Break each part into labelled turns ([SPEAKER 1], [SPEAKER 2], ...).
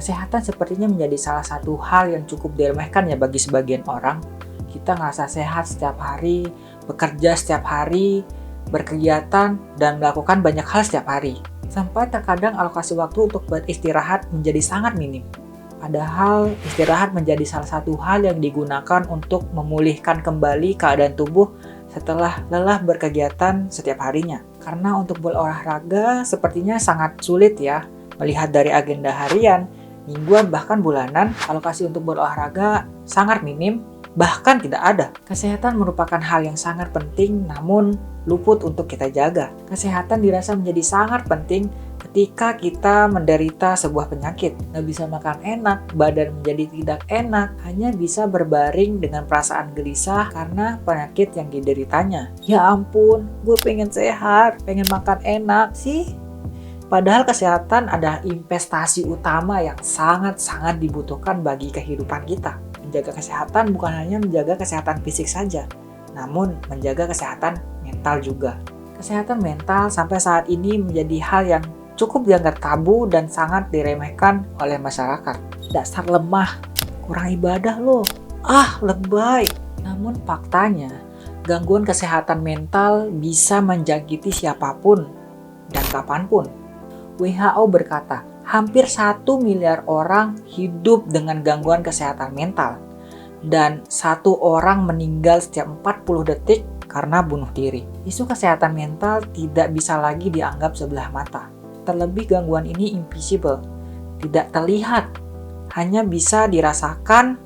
[SPEAKER 1] Kesehatan sepertinya menjadi salah satu hal yang cukup diremehkan ya bagi sebagian orang. Kita ngerasa sehat setiap hari, bekerja setiap hari, berkegiatan, dan melakukan banyak hal setiap hari. Sampai terkadang alokasi waktu untuk beristirahat menjadi sangat minim. Padahal istirahat menjadi salah satu hal yang digunakan untuk memulihkan kembali keadaan tubuh setelah lelah berkegiatan setiap harinya. Karena untuk berolahraga sepertinya sangat sulit ya. Melihat dari agenda harian, mingguan bahkan bulanan, alokasi untuk berolahraga sangat minim, bahkan tidak ada. Kesehatan merupakan hal yang sangat penting, namun luput untuk kita jaga. Kesehatan dirasa menjadi sangat penting ketika kita menderita sebuah penyakit. Nggak bisa makan enak, badan menjadi tidak enak, hanya bisa berbaring dengan perasaan gelisah karena penyakit yang dideritanya. Ya ampun, gue pengen sehat, pengen makan enak sih. Padahal kesehatan adalah investasi utama yang sangat-sangat dibutuhkan bagi kehidupan kita. Menjaga kesehatan bukan hanya menjaga kesehatan fisik saja, namun menjaga kesehatan mental juga. Kesehatan mental sampai saat ini menjadi hal yang cukup dianggap tabu dan sangat diremehkan oleh masyarakat. Dasar lemah, kurang ibadah loh, lebay. Namun faktanya, gangguan kesehatan mental bisa menjangkiti siapapun dan kapanpun. WHO berkata, hampir 1 miliar orang hidup dengan gangguan kesehatan mental dan 1 orang meninggal setiap 40 detik karena bunuh diri. Isu kesehatan mental tidak bisa lagi dianggap sebelah mata. Terlebih gangguan ini invisible, tidak terlihat, hanya bisa dirasakan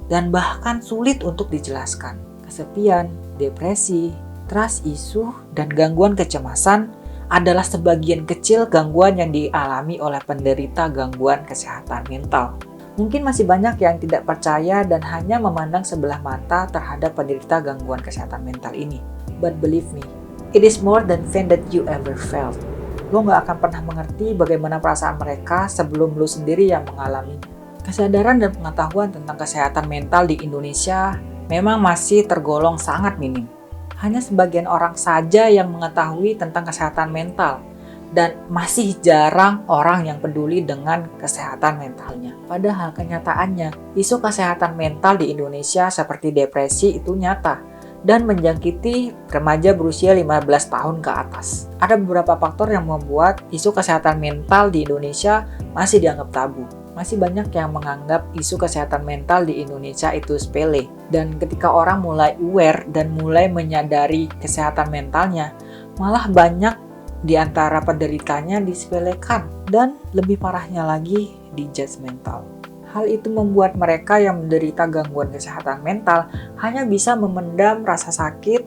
[SPEAKER 1] dan bahkan sulit untuk dijelaskan. Kesepian, depresi, trust issue, dan gangguan kecemasan adalah sebagian kecil gangguan yang dialami oleh penderita gangguan kesehatan mental. Mungkin masih banyak yang tidak percaya dan hanya memandang sebelah mata terhadap penderita gangguan kesehatan mental ini. But believe me, it is more than pain that you ever felt. Lo gak akan pernah mengerti bagaimana perasaan mereka sebelum lo sendiri yang mengalaminya. Kesadaran dan pengetahuan tentang kesehatan mental di Indonesia memang masih tergolong sangat minim. Hanya sebagian orang saja yang mengetahui tentang kesehatan mental, dan masih jarang orang yang peduli dengan kesehatan mentalnya. Padahal kenyataannya, isu kesehatan mental di Indonesia seperti depresi itu nyata dan menjangkiti remaja berusia 15 tahun ke atas. Ada beberapa faktor yang membuat isu kesehatan mental di Indonesia masih dianggap tabu. Masih banyak yang menganggap isu kesehatan mental di Indonesia itu sepele. Dan ketika orang mulai aware dan mulai menyadari kesehatan mentalnya, malah banyak di antara penderitanya disepelekan dan lebih parahnya lagi di-judgmental. Hal itu membuat mereka yang menderita gangguan kesehatan mental hanya bisa memendam rasa sakit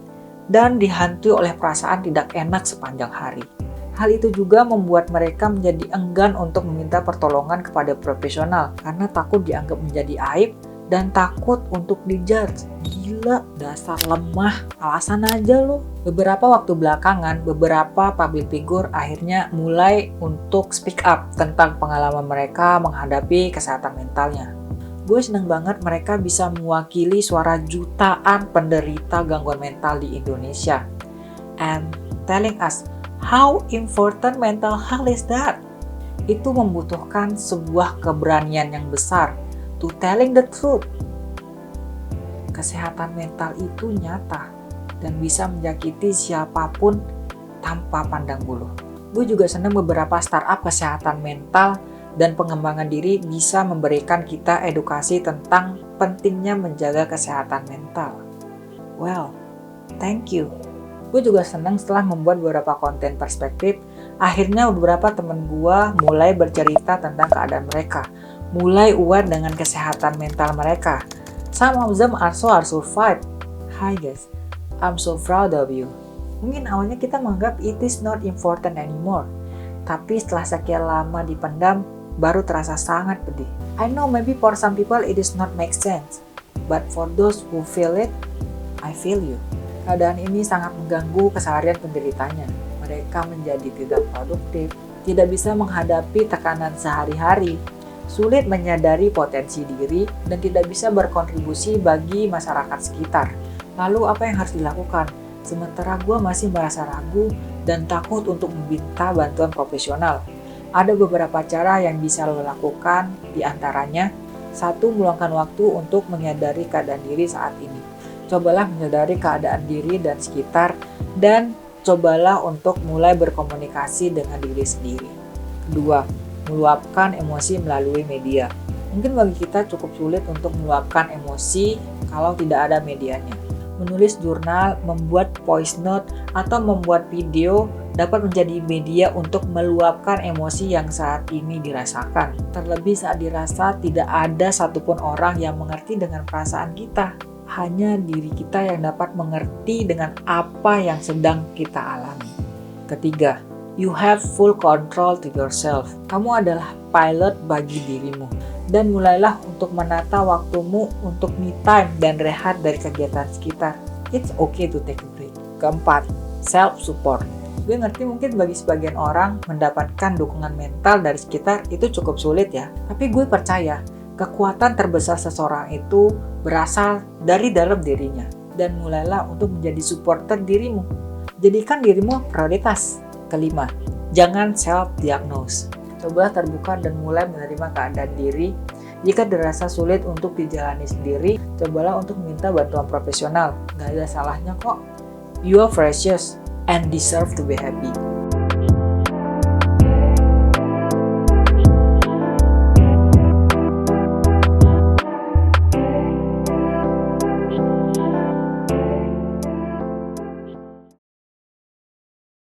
[SPEAKER 1] dan dihantui oleh perasaan tidak enak sepanjang hari. Hal itu juga membuat mereka menjadi enggan untuk meminta pertolongan kepada profesional karena takut dianggap menjadi aib dan takut untuk dijudge. Gila, dasar lemah, alasan aja lo. Beberapa waktu belakangan, beberapa public figure akhirnya mulai untuk speak up tentang pengalaman mereka menghadapi kesehatan mentalnya. Gue seneng banget mereka bisa mewakili suara jutaan penderita gangguan mental di Indonesia. And telling us how important mental health is that. Itu membutuhkan sebuah keberanian yang besar to telling the truth. Kesehatan mental itu nyata dan bisa menjangkiti siapapun tanpa pandang bulu. Gue juga senang beberapa startup kesehatan mental dan pengembangan diri bisa memberikan kita edukasi tentang pentingnya menjaga kesehatan mental. Well, thank you. Gue juga senang setelah membuat beberapa konten perspektif, akhirnya beberapa temen gue mulai bercerita tentang keadaan mereka, mulai aware dengan kesehatan mental mereka. Some of them are survived. Hi guys, I'm so proud of you. Mungkin awalnya kita menganggap it is not important anymore, tapi setelah sekian lama dipendam, baru terasa sangat pedih. I know maybe for some people it is not make sense, but for those who feel it, I feel you. Keadaan ini sangat mengganggu keseharian penderitanya. Mereka menjadi tidak produktif, tidak bisa menghadapi tekanan sehari-hari, sulit menyadari potensi diri, dan tidak bisa berkontribusi bagi masyarakat sekitar. Lalu apa yang harus dilakukan? Sementara gue masih merasa ragu dan takut untuk meminta bantuan profesional. Ada beberapa cara yang bisa lo lakukan, di antaranya, 1. Meluangkan waktu untuk menyadari keadaan diri saat ini. Cobalah menyadari keadaan diri dan sekitar, dan cobalah untuk mulai berkomunikasi dengan diri sendiri. 2. Meluapkan emosi melalui media. Mungkin bagi kita cukup sulit untuk meluapkan emosi kalau tidak ada medianya. Menulis jurnal, membuat voice note, atau membuat video dapat menjadi media untuk meluapkan emosi yang saat ini dirasakan. Terlebih saat dirasa tidak ada satupun orang yang mengerti dengan perasaan kita. Hanya diri kita yang dapat mengerti dengan apa yang sedang kita alami. Ketiga, you have full control to yourself. Kamu adalah pilot bagi dirimu. Dan mulailah untuk menata waktumu untuk me time dan rehat dari kegiatan sekitar. It's okay to take a break. Keempat, self-support. Gue ngerti mungkin bagi sebagian orang mendapatkan dukungan mental dari sekitar itu cukup sulit ya. Tapi gue percaya kekuatan terbesar seseorang itu berasal dari dalam dirinya. Dan mulailah untuk menjadi supporter dirimu. Jadikan dirimu prioritas. Kelima, jangan self-diagnose. Cobalah terbuka dan mulai menerima keadaan diri. Jika dirasa sulit untuk dijalani sendiri, cobalah untuk minta bantuan profesional. Gak ada salahnya kok. You are precious and deserve to be happy.